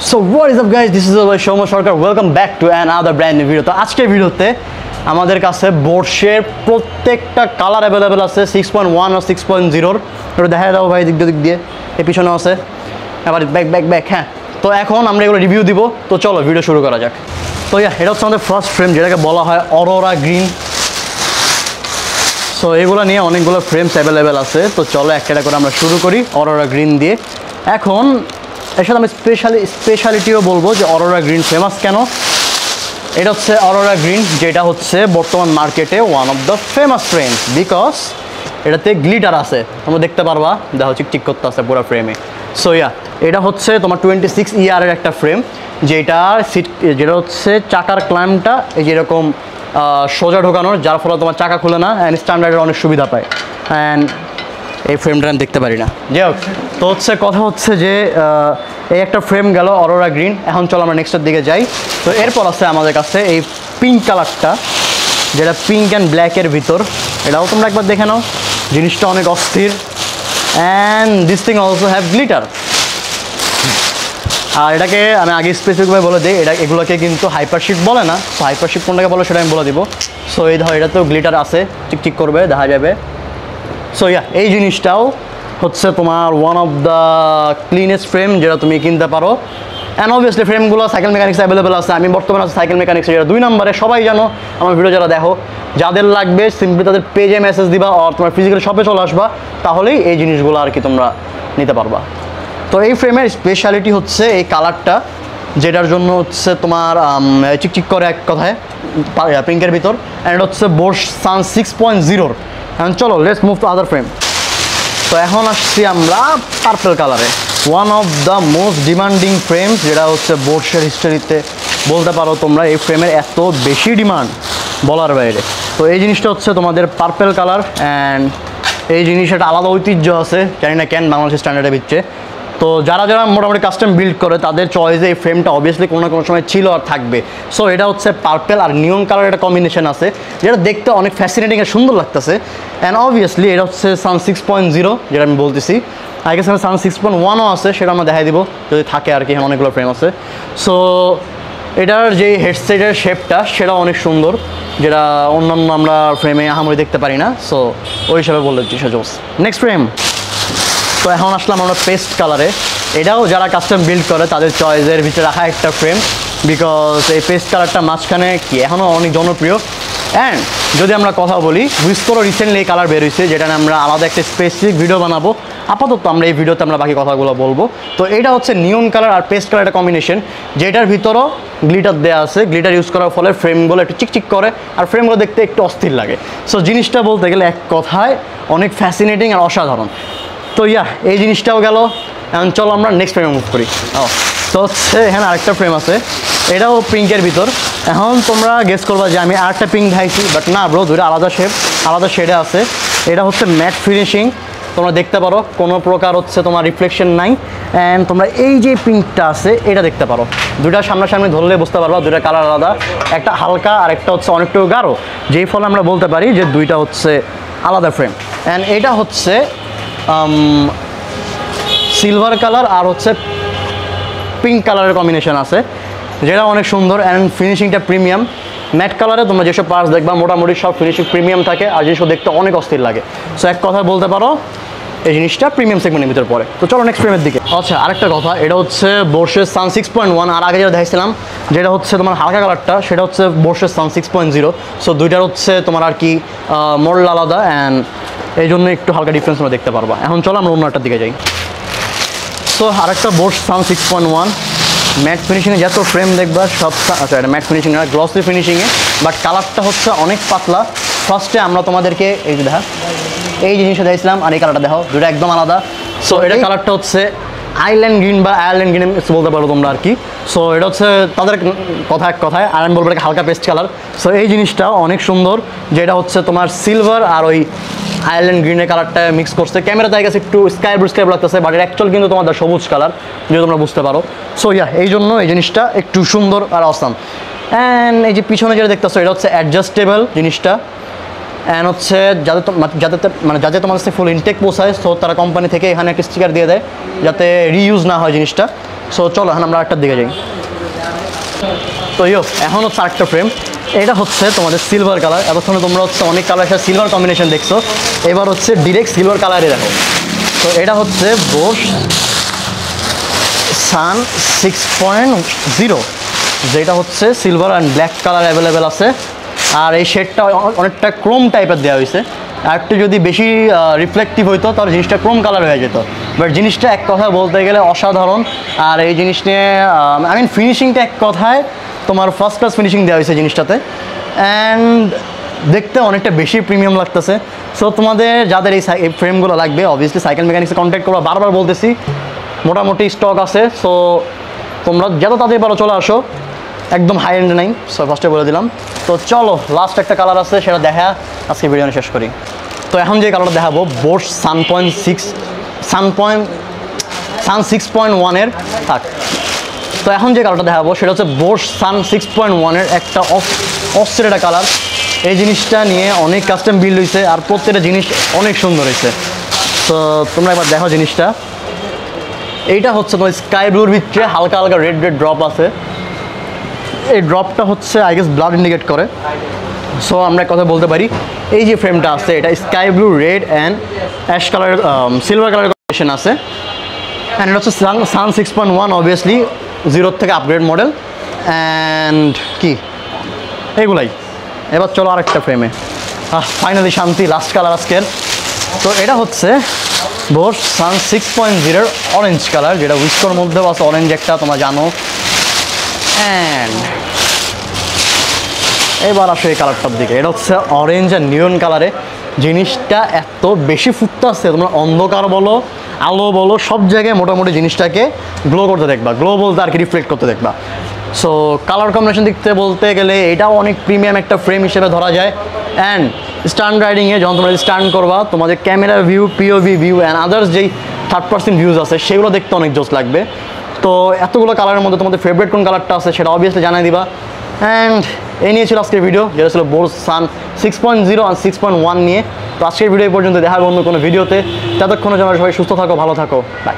So what is up guys, this is Shoma Sarkar. Welcome back to another brand new video. তো আজকের ভিডিওতে আমাদের কাছে বোর্ডশের প্রত্যেকটা কালার অ্যাভেলেবেল আছে 6.1 আর 6.0 এটা দেখা দাও ভাই দিক দিয়ে এই পিছনে আছে আবার ব্যাক হ্যাঁ। তো এখন আমরা এগুলো রিভিউ দিব, তো চলো ভিডিও শুরু করা যাক। তো এটা হচ্ছে আমাদের ফার্স্ট ফ্রেম, যেটাকে বলা হয় অরোরা গ্রিন। সো এগুলো নিয়ে অনেকগুলো ফ্রেমস অ্যাভেলেবেল আছে, তো চলো একটা করে আমরা শুরু করি অরোরা গ্রিন দিয়ে। এখন এর সাথে আমি স্পেশালিটিও বলবো যে অরোরা গ্রিন ফেমাস কেন। এটা হচ্ছে অরোরা গ্রিন, যেটা হচ্ছে বর্তমান মার্কেটে one of the famous frames, because এটাতে গ্লিটার আছে, তোমরা দেখতে পারবা, দেখো চিকচিক করতে আছে পুরো ফ্রেমে। সো এটা হচ্ছে তোমার 26 ইয়ারের একটা ফ্রেম, যেটা হচ্ছে চাকার ক্ল্যাম্পটা এই যেরকম সোজা ঢোকানোর, যার ফলে তোমার চাকা খুলে না অ্যান্ড স্ট্যান্ডার্ডের অনেক সুবিধা পায়। অ্যান্ড এই ফ্রেমটা আমি দেখতে পারি না, যাই হোক। তো কথা হচ্ছে যে এই একটা ফ্রেম গেল অরোরা গ্রিন। এখন চলো আমরা নেক্সটের দিকে যাই। তো এরপর আছে আমাদের কাছে এই পিঙ্ক কালারটা, যেটা পিঙ্ক অ্যান্ড ব্ল্যাকের ভিতর। এটাও তোমরা একবার দেখে নাও, জিনিসটা অনেক অস্থির। And this thing also have glitter. আর এটাকে আমি আগে স্পেসিফিকভাবে বলে দিই, এগুলোকে কিন্তু হাইপারশিপ বলে না। তো হাইপারশিপ কোনটাকে বলে সেটা আমি বলে দিব। সো এই ধর এটাতেও গ্লিটার আছে, চিকচিক করবে, দেখা যাবে। সো এই জিনিসটাও হচ্ছে তোমার one of the cleanest frame যেটা তুমি কিনতে পারো। অ্যান্ড অবভিয়াসলি ফ্রেমগুলো সাইকেল মেকানিক্স অ্যাভেলেবেল আছে। আমি বর্তমানে আছে সাইকেল মেকানিক্স, যেটা 2 নম্বরে। সবাই জানো, আমার ভিডিও যারা দেখো, যাদের লাগবে সিম্পলি তাদের পেজে মেসেজ দিবা আর তোমার ফিজিক্যাল শপে চলে আসবা, তাহলেই এই জিনিসগুলো আর কি তোমরা নিতে পারবা। তো এই ফ্রেমের স্পেশালিটি হচ্ছে এই কালারটা, যেটার জন্য হচ্ছে তোমার চিকচিক করে এক কথায় পিঙ্কের ভিতর। অ্যান্ড এটা হচ্ছে বোস সান 6.0। এখন চলো let's move to other frame. তো এখন আসছি আমরা পার্পল কালারে, one of the most demanding frames, যেটা হচ্ছে বোর্ডসের হিস্টোরিতে বলতে পারো তোমরা এই ফ্রেমের এত বেশি ডিমান্ড বলার বাইরে। তো এই জিনিসটা হচ্ছে তোমাদের পার্পল কালার। অ্যান্ড এই জিনিসটা একটা আলাদা ঐতিহ্য আছে, জানি না কেন বাংলাদেশের স্ট্যান্ডার্ডের ভিতরে। তো যারা মোটামুটি কাস্টম বিল্ড করে তাদের চয়েসে এই ফ্রেমটা অবভিয়াসলি কোনো না কোনো সময় ছিল আর থাকবে। সো এটা হচ্ছে পার্পল আর নিয়ন কালার একটা কম্বিনেশন আছে, যেটা দেখতে অনেক ফ্যাসিনেটিং আর সুন্দর লাগতেছে। অ্যান্ড অবভিয়াসলি এটা হচ্ছে সান 6.0, যেটা আমি বলতেছি। আগে সান 6.1ও আছে, সেটা আমরা দেখাই দিব যদি থাকে আর কি। হ্যাঁ, অনেকগুলো ফ্রেম আছে। সো এটার যে হেডসেটের শেপটা সেটা অনেক সুন্দর, যেটা অন্যান্য আমরা ফ্রেমে আহামরি দেখতে পারি না। সো ওই হিসাবে বললে জোস। Next frame. তো এখন আসলাম আমরা পেস্ট কালারে। এটাও যারা কাস্টম বিল্ড করে তাদের চয়েসের ভিতরে রাখা একটা ফ্রেম, বিকজ এই পেস্ট কালারটা মাঝখানে কি এখনও অনেক জনপ্রিয়। অ্যান্ড যদি আমরা কথা বলি, হুইসকোরও রিসেন্টলি এই কালার বের হয়েছে, যেটা আমরা আলাদা একটা স্পেসিফিক ভিডিও বানাবো। আপাতত আমরা এই ভিডিওতে আমরা বাকি কথাগুলো বলবো। তো এটা হচ্ছে নিয়ন কালার আর পেস্ট কালার একটা কম্বিনেশন, যেটার ভিতরও গ্লিটার দেওয়া আছে। গ্লিটার ইউজ করার ফলে ফ্রেমগুলো একটু চিকচিক করে আর ফ্রেমগুলো দেখতে একটু অস্থির লাগে। সো জিনিসটা বলতে গেলে এক কথায় অনেক ফ্যাসিনেটিং আর অসাধারণ। তো এই জিনিসটাও গেল। এখন চলো আমরা নেক্সট ফ্রেমে মুভ করি। তো হচ্ছে এখানে আরেকটা ফ্রেম আছে, এটাও পিঙ্কের ভিতর। এখন তোমরা গেস করবা যে আমি আরেকটা পিঙ্ক দেখাইছি, বাট না ব্রো, দুটো আলাদা শেপ আলাদা শেডে আছে। এটা হচ্ছে ম্যাট ফিনিশিং, তোমরা দেখতে পারো কোনো প্রকার হচ্ছে তোমার রিফ্লেকশন নাই। অ্যান্ড তোমরা এই যে পিঙ্কটা আছে এটা দেখতে পারো, দুটা সামনাসামনি ধরলে বুঝতে পারবা দুটা কালার আলাদা, একটা হালকা আর একটা হচ্ছে অনেকটু গাঢ়, যেই ফলে আমরা বলতে পারি যে দুইটা হচ্ছে আলাদা ফ্রেম। অ্যান্ড এটা হচ্ছে সিলভার কালার আর হচ্ছে পিঙ্ক কালারের কম্বিনেশন আছে, যেটা অনেক সুন্দর। অ্যান্ড ফিনিশিংটা প্রিমিয়াম। ম্যাট কালারে তোমরা যেসব পার্টস দেখবা মোটামুটি সব ফিনিশিং প্রিমিয়াম থাকে, আর জিনিসটা দেখতে অনেক অস্থির লাগে। সো এক কথায় বলতে পারো এই জিনিসটা প্রিমিয়াম সেগমেন্টের ভিতরে পড়ে। তো চলো নেক্সট ফ্রেমের দিকে। আচ্ছা, আরেকটা কথা, এটা হচ্ছে বোর্সের সান 6.1। আর আগে যেটা দেখছিলাম যেটা হচ্ছে তোমার হালকা কালারটা, সেটা হচ্ছে বোর্সের সান 6.0। সো দুইটার হচ্ছে তোমার আর কি মডেল আলাদা, অ্যান্ড এই জন্য একটু হালকা ডিফারেন্স তোমরা দেখতে পারবা। এখন চলো আমরা অন্য একটার দিকে যাই। সো আরেকটা বোর্স সান 6.1, ম্যাট ফিনিশিংয়ে যত ফ্রেম দেখবা সব, আচ্ছা এটা ম্যাট ফিনিশিং না, গ্লসি ফিনিশিংয়ে, বাট কালারটা হচ্ছে অনেক পাতলা। ফার্স্টে আমরা তোমাদেরকে এই যে দেখা এই জিনিসটা দেখছিলাম, আর এই কালারটা দেখো, দুটো একদম আলাদা। সো এটা কালারটা হচ্ছে আইল্যান্ড গ্রিন বা আয়ারল্যান্ড গ্রিন বলতে পারো তোমরা আর কি। সো এটা হচ্ছে তাদের কথা এক কথায়, আর আমি বলবো এটা হালকা পেস্ট কালার। সো এই জিনিসটা অনেক সুন্দর, যেটা হচ্ছে তোমার সিলভার আর ওই আয়ারল্যান্ড গ্রিনের কালারটা মিক্স করছে। ক্যামেরাতে গেছে একটু স্কাই ব্লু লাগতেছে, বাট এর অ্যাকচুয়াল কিন্তু তোমাদের সবুজ কালার, যদি তোমরা বুঝতে পারো। সো এই জন্য এই জিনিসটা একটু সুন্দর আর অসাম। অ্যান্ড এই যে পিছনে যেটা দেখতেছো এটা হচ্ছে অ্যাডজাস্টেবল জিনিসটা। অ্যান্ড হচ্ছে যাতে তোমার কাছে ফুল ইনটেক পৌঁছায়, সো তারা কোম্পানি থেকে এখানে একটা স্টিকার দিয়ে দেয় যাতে রিইউজ না হয় জিনিসটা। সো চলো এখন আমরা আরেকটার দিকে যাই। তো এখন হচ্ছে আরেকটা ফ্রেম, এটা হচ্ছে তোমাদের সিলভার কালার। এতক্ষণে তোমরা হচ্ছে অনেক কালার সাথে সিলভার কম্বিনেশন দেখছো, এবার হচ্ছে ডিরেক্ট সিলভার কালারে দেখো। তো এটা হচ্ছে বোস সান 6.0, যেটা হচ্ছে silver and black colour available আছে। আর এই শেডটা অনেকটা ক্রোম টাইপের দেওয়া হয়েছে, আর একটু যদি বেশি রিফ্লেক্টিভ হইতো তাহলে জিনিসটা ক্রোম কালার হয়ে যেত। বাট জিনিসটা এক কথায় বলতে গেলে অসাধারণ। আর এই জিনিস নিয়ে আই মিন ফিনিশিংটা এক কথায় তোমার ফার্স্ট ক্লাস ফিনিশিং দেওয়া হয়েছে জিনিসটাতে, অ্যান্ড দেখতে অনেকটা বেশি প্রিমিয়াম লাগতেছে। সো তোমাদের যাদের এই ফ্রেমগুলো লাগবে অবভিয়াসলি সাইকেল মেকানিক্সে কন্ট্যাক্ট করবো, বারবার বলতেছি মোটামুটি স্টক আছে। সো তোমরা যত তাড়াতাড়ি পারো চলে আসো, একদম হাই এন্ড নাই, সো ফার্স্টে বলে দিলাম। তো চলো লাস্ট একটা কালার আছে সেটা দেখা আজকে ভিডিও শেষ করি। তো এখন যে কালারটা দেখাবো বোস সান 6.1-এর থাক। তো এখন যে কালারটা দেখাবো সেটা হচ্ছে বোস সান 6.1-এর একটা অস্থির একটা কালার। এই জিনিসটা নিয়ে অনেক কাস্টম বিল্ড হয়েছে, আর প্রত্যেকটা জিনিস অনেক সুন্দর হয়েছে। তো তোমরা একবার দেখো জিনিসটা। এইটা হচ্ছে তোমার স্কাই ব্লুর ভিতরে হালকা হালকা রেড রেড ড্রপ আছে। এই ড্রপটা হচ্ছে আই গেস ব্লাড ইন্ডিকেট করে। সো আমরা কথা বলতে পারি এই যে ফ্রেমটা আছে এটা sky blue, red and ash colour, silver colour combination আছে। অ্যান্ড এটা হচ্ছে সান 6.1, অবভিয়াসলি 0 থেকে আপগ্রেড মডেল। অ্যান্ড কি এগুলাই। এবার চলো আরেকটা ফ্রেমে, ফাইনালি শান্তি, লাস্ট কালার আজকের। তো এটা হচ্ছে বোস সান 6.0-এর অরেঞ্জ কালার, যেটা উইস্কোর মধ্যেও আছে অরেঞ্জ একটা, তোমরা জানো। অ্যান্ড এবার আসো এই কালারটার দিকে, এটা হচ্ছে অরেঞ্জ আর নিয়ন কালারে। জিনিসটা এত বেশি ফুটতেছে, তোমরা অন্ধকার বলো আলো বলো সব জায়গায় মোটামুটি জিনিসটাকে গ্লো করতে দেখবা, গ্লো বলতে আর কি রিফ্লেক্ট করতে দেখবা। সো কালার কম্বিনেশন দেখতে বলতে গেলে এটাও অনেক প্রিমিয়াম একটা ফ্রেম হিসেবে ধরা যায়। অ্যান্ড স্ট্যান্ড রাইডিংয়ে যখন তোমরা স্ট্যান্ড করবা, তোমাদের camera view, POV view and others যেই থার্ড পার্সন ভিউজ আছে সেগুলো দেখতে অনেক জোস লাগবে। তো এতগুলো কালারের মধ্যে তোমাদের ফেভারিট কোন কালারটা আছে সেটা অবভিয়াসলি জানাই দিবা। অ্যান্ড এই নিয়ে ছিল আজকের ভিডিও, যেটা ছিল বোস সান 6.0 আর 6.1 নিয়ে। তো আজকের ভিডিও পর্যন্ত দেখা হবে অন্য কোনো ভিডিওতে। ততক্ষণের জন্য সবাই সুস্থ থাকো, ভালো থাকো, বাই।